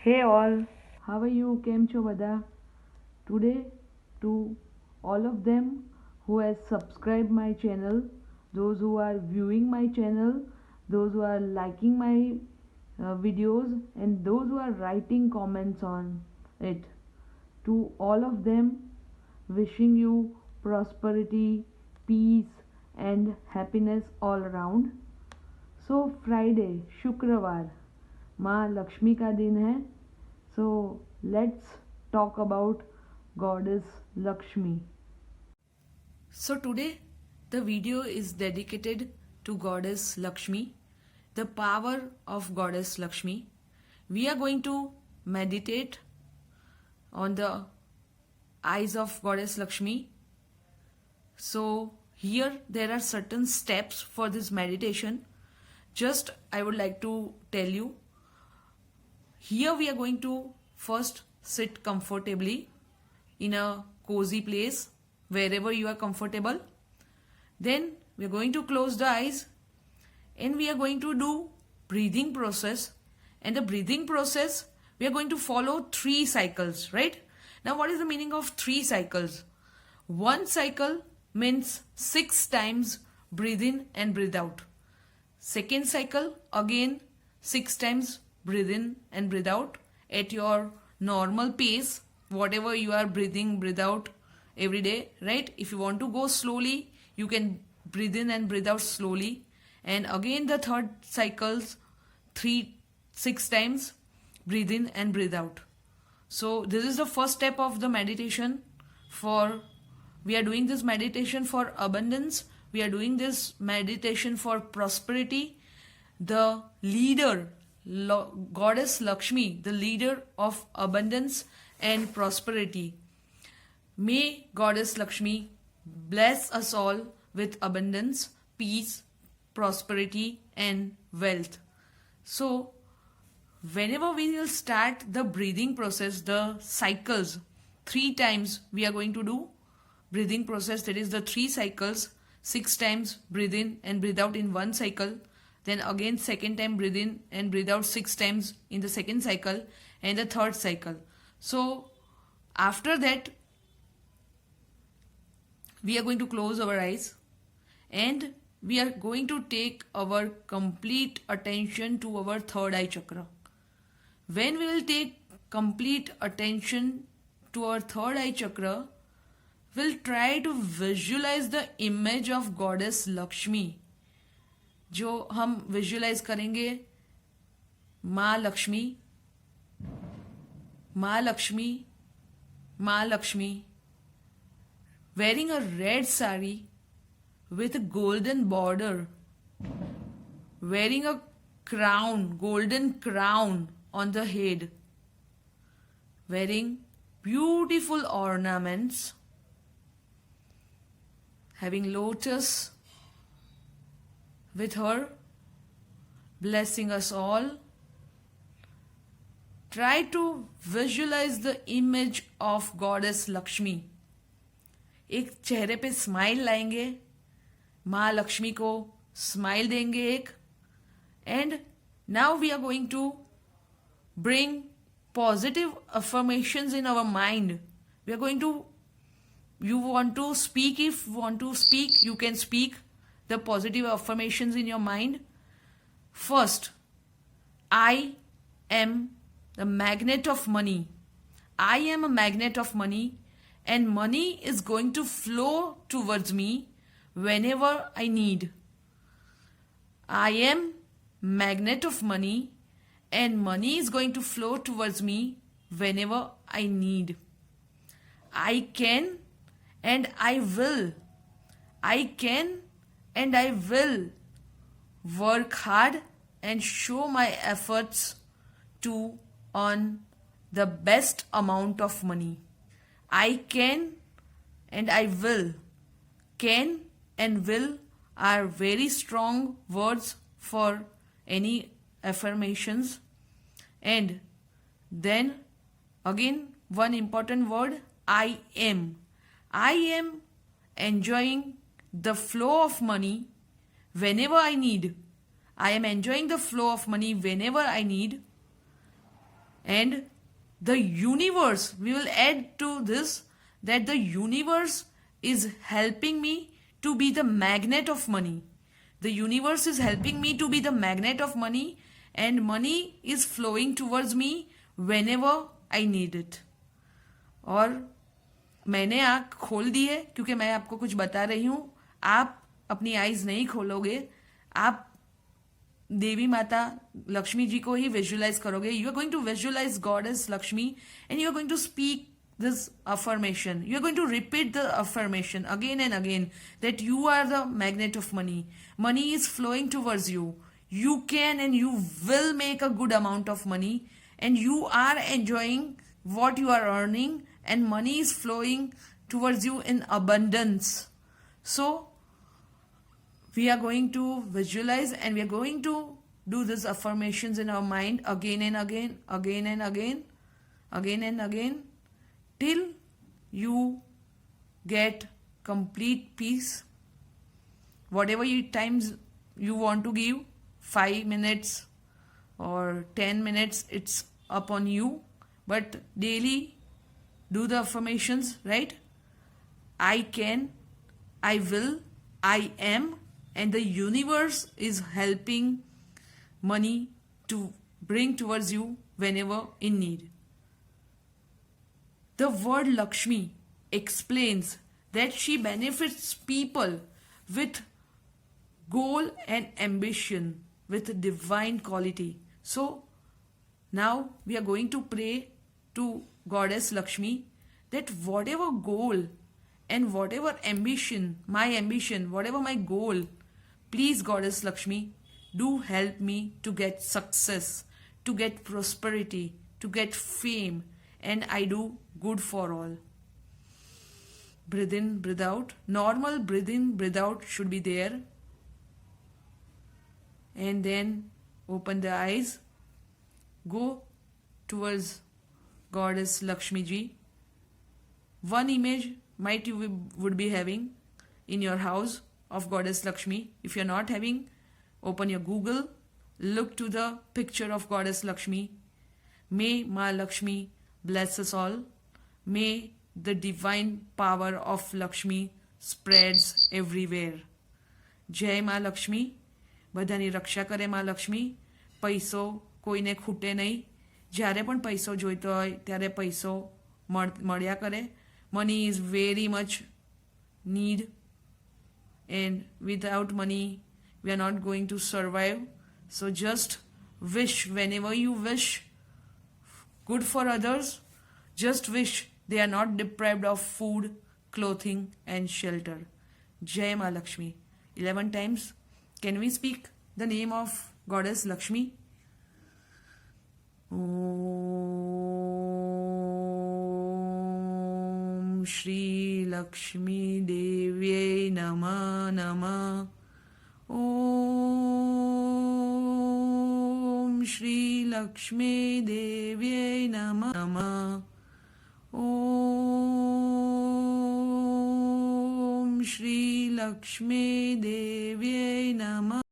Hey all, how are you? કેમ છો બધા? Today to all of them who has subscribed my channel, those who are viewing my channel, those who are liking my videos and those who are writing comments on it. To all of them, wishing you prosperity, peace and happiness all around. So Friday शुक्रवार माँ लक्ष्मी का दिन है. So let's talk about goddess Lakshmi. So today the video is dedicated to Goddess Lakshmi, the power of Goddess Lakshmi. We are going to meditate on the eyes of Goddess Lakshmi. So here there are certain steps for this meditation. Just I would like to tell you, here we are going to first sit comfortably in a cozy place wherever you are comfortable. Then we are going to close the eyes and we are going to do breathing process. And the breathing process, we are going to follow 3 cycles, right? Now what is the meaning of 3 cycles? One cycle means 6 times breathe in and breathe out. Second cycle, again 6 times breathe in and breathe out at your normal pace, whatever you are breathing, breathe out every day, right? If you want to go slowly, you can breathe in and breathe out slowly. And again the third cycles, 6 times breathe in and breathe out. So this is the first step of the meditation. We are doing this meditation for abundance. We are doing this meditation for prosperity. The leader, Goddess Lakshmi, the leader of abundance and prosperity. May Goddess Lakshmi bless us all with abundance, peace, prosperity and wealth. So whenever we will start the breathing process, the cycles, 3 times we are going to do breathing process. That is the 3 cycles. 6 times breathe in and breathe out in one cycle. Then again second time breathe in and breathe out 6 times in the second cycle and the third cycle. So after that we are going to close our eyes and we are going to take our complete attention to our third eye chakra. When we will take complete attention to our third eye chakra, we'll try to visualize the image of Goddess Lakshmi. जो हम visualise करेंगे माँ लक्ष्मी, माँ लक्ष्मी, माँ Lakshmi wearing a red sari with a golden border, wearing a crown, golden crown on the head, wearing beautiful ornaments, having lotus with her, blessing us all. Try to visualize the image of Goddess Lakshmi. एक चेहरे पे smile लाएंगे, माँ लक्ष्मी को smile देंगे एक. And now we are going to bring positive affirmations in our mind. We are going to, you want to speak, if you want to speak, you can speak the positive affirmations in your mind. First, I am the magnet of money. I am a magnet of money and money is going to flow towards me whenever I need. I am magnet of money and money is going to flow towards me whenever I need. I can and I will. I can and I will work hard and show my efforts to earn the best amount of money. I can and I will. Can and will are very strong words for any affirmations. And then again one important word, I am. I am enjoying the flow of money whenever I need. I am enjoying the flow of money whenever I need. And the universe, we will add to this that the universe is helping me to be the magnet of money. The universe is helping me to be the magnet of money, and money is flowing towards me whenever I need it. और मैंने आँख खोल दी है क्योंकि मैं आपको कुछ बता रही हूँ. आप अपनी आईज नहीं खोलोगे, आप देवी माता लक्ष्मी जी को ही विजुअलाइज करोगे. You are going to visualise goddess Lakshmi and you are going to speak this affirmation. You are going to repeat the affirmation again and again that you are the magnet of money. Money is flowing towards you. You can and you will make a good amount of money, and you are enjoying what you are earning, and money is flowing towards you in abundance. So we are going to visualize, and we are going to do these affirmations in our mind again and again, again and again, again and again, till you get complete peace. Whatever times you want to give, 5 minutes or 10 minutes, it's upon you. But daily do the affirmations, right? I can, I will, I am, and the universe is helping money to bring towards you whenever in need. The word Lakshmi explains that she benefits people with goal and ambition, with divine quality. So now we are going to pray to Goddess Lakshmi that whatever goal and whatever ambition, whatever my goal, please Goddess Lakshmi, do help me to get success, to get prosperity, to get fame, and I do good for all. Breathe in, breathe out. Normal breathe in, breathe out should be there. And then open the eyes. Go towards Goddess Lakshmi ji. One image might you would be having in your house of Goddess Lakshmi. If you're not having, open your Google. Look to the picture of Goddess Lakshmi. May Ma Lakshmi bless us all. May the divine power of Lakshmi spreads everywhere. જય માં લક્ષ્મી. બધાની રક્ષા કરે માં લક્ષ્મી. પૈસો કોઈને ખૂટે નહીં. જ્યારે પણ પૈસો જોઈતો હોય ત્યારે પૈસો મળ્યા કરે. Money is very much need, and without money we are not going to survive. So just wish, whenever you wish good for others, just wish they are not deprived of food, clothing and shelter. Jai Ma Lakshmi. 11 times. Can we speak the name of Goddess Lakshmi? Om Shri Lakshmi Devyai Namah Namah. Om Shri Lakshmi Devyai Namah Namah. Om Shri Lakshmi Devyai Namah.